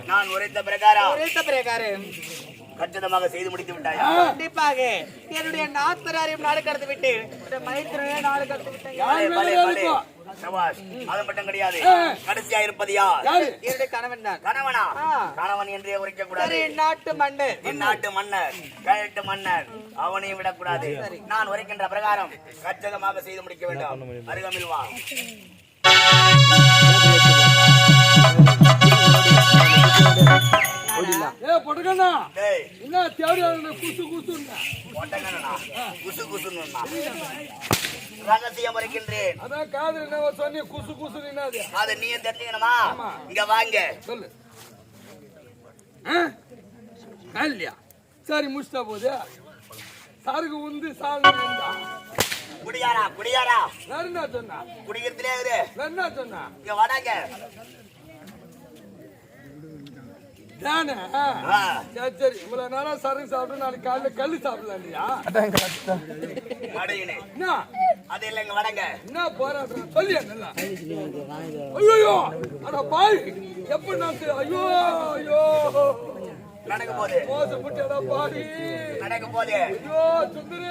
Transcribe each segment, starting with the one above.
நான் உரைத்த பிரகாரம் கச்சிதமாக செய்து முடித்து விட்டாயா? கண்டிப்பாக. என்னுடைய நாத்தனாரையும் நாடு கடந்து விட்டு மைத்திரனையும் நாடு கடந்து விட்டேன். அது மட்டும் கிடையாது, கடைசியா இருப்பது யார்? என்னுடைய கணவன் தான். கணவனா? கணவன் என்றே உரைக்க கூடாது. நாட்டு மன்னர், நாட்டு மன்னர், கழட்டு மன்னர், அவனையும் விடக்கூடாது. நான் உரைக்கின்ற பிரகாரம் கச்சிதமாக செய்து முடிக்க வேண்டும். அருகாமையில் வா. ரகசியம் இருக்கின்றேன். அதான் காது என்ன சொன்னி குசு குசு நின்னாது. அத நீ தெரிஞ்சுக்கணுமா? இங்க வாங்க. சொல்லு. இல்லையா? சரி முடிச்சிட்டா போது. சாருக்கு உந்து சால்னா குடியாரா குடியாரா. என்ன சொன்னா? குடிக்கிறதுலே இரு. என்ன சொன்னா? இங்க வாடாங்க. தானே? சரி இவ்வளவு நேரம் சரக்கு சாப்பிட்டு நாளைக்கு காலையில கல்லு சாப்பிடலாம் இல்லையா? அது இல்ல, இங்க வாடங்க. என்ன போராட்டம் சொல்லியா? நல்லா ஐயோ அட பாய் எப்படி நான் ஐயோ ஐயோ நடக்க போகுது மோசப்பட்டடா பாடி நடக்க போகுது ஐயோ சுந்தரி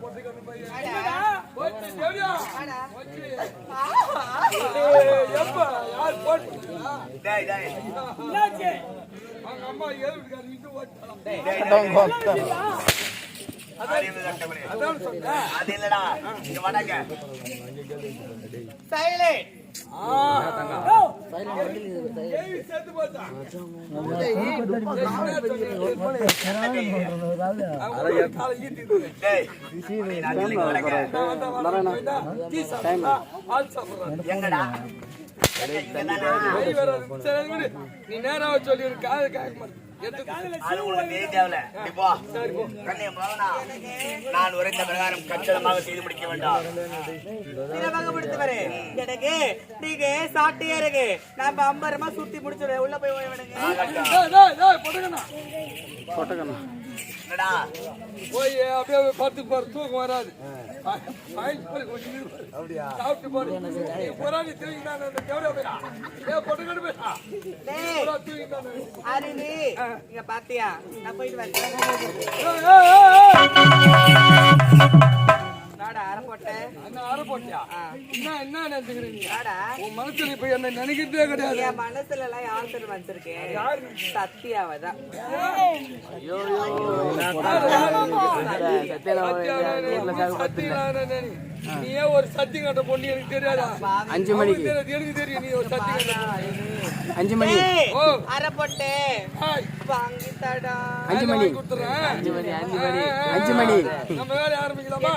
பொட்டுக்கண்ணு பையன் போச்சு தேவியா போச்சு எப்ப யார் போட்டுங்களா டேய் டேய் என்னாச்சு? அவங்க அம்மா ஏழுக்காரு இட்டு ஓட்டான் அதான் சொன்னேன் அது இல்லடா இங்க வடங்க சைலண்ட். ஏய் செத்து போட்டான் காலை ஈட்டிட்டு டேய் நான் இல்லைங்க வடங்க எங்கடா நீ நேரம் சொல்லி காது கேட்க மாட்டேன் அது உனக்கு தேவையில்ல நீ போ கண்ணே மகனா நான் உரைத்த பிரகாரம் கச்சிதமாக செய்து முடிக்க வேண்டாம் சிறப்பாக முடித்தவரே எனக்கு நீங்க சாட்டியே இருக்கு நம்ம அம்பரமா சுத்தி முடிச்சிடுறேன் உள்ள போய் போட்டுக்கண்ணா என்னடா போய் அப்படியே பத்து பாரு தூக்கம் வராது சாப்பிட்டு போடு போராடி தூங்கினான் போட்டுக்கணும் போயிடா தூங்கினான் அறிவி இங்க பாத்தியா நான் போயிட்டு வரேன் நாடா அரை போட்டேன் அண்ணா அரை போட்டியா என்ன நினைச்சுக்கிறீங்க நாடா உன் மனசுல இப்ப என்ன நினைக்கிறதே கிடையாது என் மனசுல எல்லாம் யார் தெரியும் வச்சிருக்கேன் சத்தியாவதான் நீயே ஒரு சத்தி கட்ட பொண்ணு எனக்கு தெரியாதா 5 மணிக்கு எனக்கு தெரியும் நீ ஒரு சத்தி கட்ட 5 மணி அரை போட்டேன் வாங்கி தடா 5 மணி கொடுத்துறேன் 5 மணி நம்ம வேலையை ஆரம்பிக்கலாமா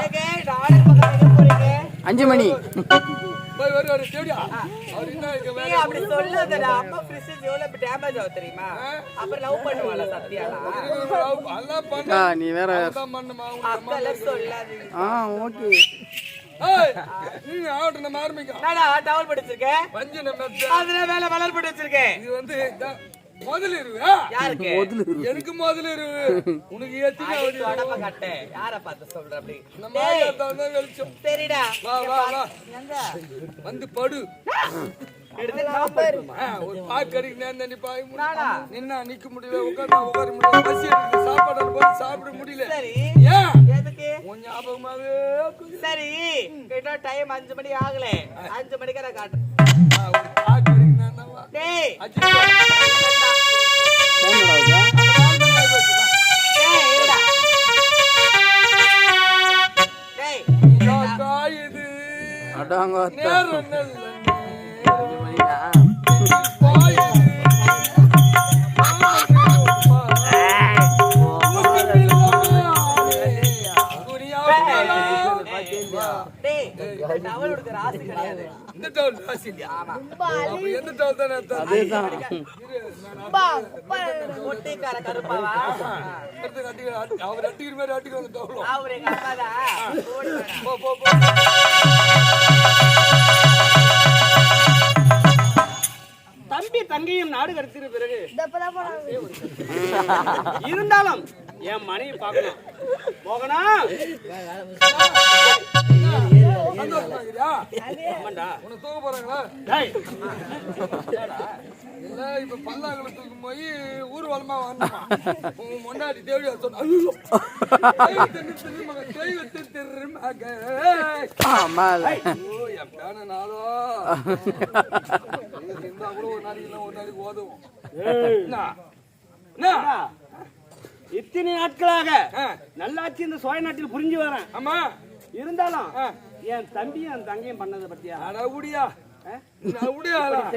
போறீங்க 5 மணி போய் வருவாரு தேடியா அவர் என்ன இங்க வேலை அப்படி சொல்லாதடா அப்பா ஃப்ரிட்ஜ் எவ்வளவு டேமேஜ் ஆகும் தெரியுமா அப்புறம் லவ் பண்ணுவாளா சத்தியாலாம் எல்லாம் பண்ண நீ வேற தான் பண்ணுமா அப்பெல்லாம் சொல்லாதீங்க ஓகே ஏய் நீங்க ஆவட்டும் நம்ம ஆரம்பிக்கலாம் நாடா டவல் படிச்சிருக்கேன் வஞ்சன மெத்த அதுல வேலை வளர் போட்டு வச்சிருக்கேன் இது வந்து முதலிருவா யாருக்கு எனக்கு முதலிருவு உனக்கு ஏத்தினா உடம்ப கட்ட யார பார்த்து சொல்ற அப்படி நம்ம மாயாத்தான் தான் வெளிச்சம் சரிடா வா வா வா எங்க வந்து படு எடுத்து நான் போயிருமா ஒரு பாக்கடிக்கு நேர்ந்த நீ பாய் நாடா நின்னா நிக்க முடியல உட்கார்ந்தா உட்கார முடியல பசி எடுத்து சாப்பாடு போட்டு சாப்பிட முடியல சரி ஏன் எதுக்கு உன் ஞாபகமாவே சரி கிட்ட டைம் 5 மணி ஆகல 5 மணிக்கு நான் காட்டுறேன் ஒரு பாக்கடிக்கு நேர்ந்தா வா டேய் அஜி டேய் இருடா டேய் இது அடங்க நேரம் நல்ல 5 மணிடா டேய் டவல் எடுக்க ராசி கிடையாது இந்த டவுல் ராசி இல்லையா அப்ப எந்த டவுல் தானே அதேதான் ஒட்டிக்கார கருப்பாவா அவர் அட்டிக்கிற மாதிரி அட்டிக்கு வந்து டவுலும் அவரு எங்க அப்பாதான் ஓடி வாடா. போ போ போ தம்பி தங்கையும் நாடு கடத்தின பிறகு இருந்தாலும் என் மனைவி பார்க்கணும் போகனா சந்தோஷமாக்கிறியா ஆமாண்டா உனக்கு தூக்க போறாங்களா டேய் இல்ல இப்ப பல்லாங்களை தூக்கும் போய் ஊர்வலமா வரணுமா உன் முன்னாடி தேடி சொன்ன ஐயோ தெய்வத்தை திருமக ஆமா ஐயோ என் பேன நாளோ இருந்தா கூட ஒரு நாளைக்கு ஓதுவோம் என்ன இத்தனை நாட்களாக நல்லாச்சு இந்த சோழ நாட்டில் புரிஞ்சு வரேன் ஆமா இருந்தாலும் என் தம்பியும் என் தங்கையும் பண்ணதை பத்தியா அட உடியா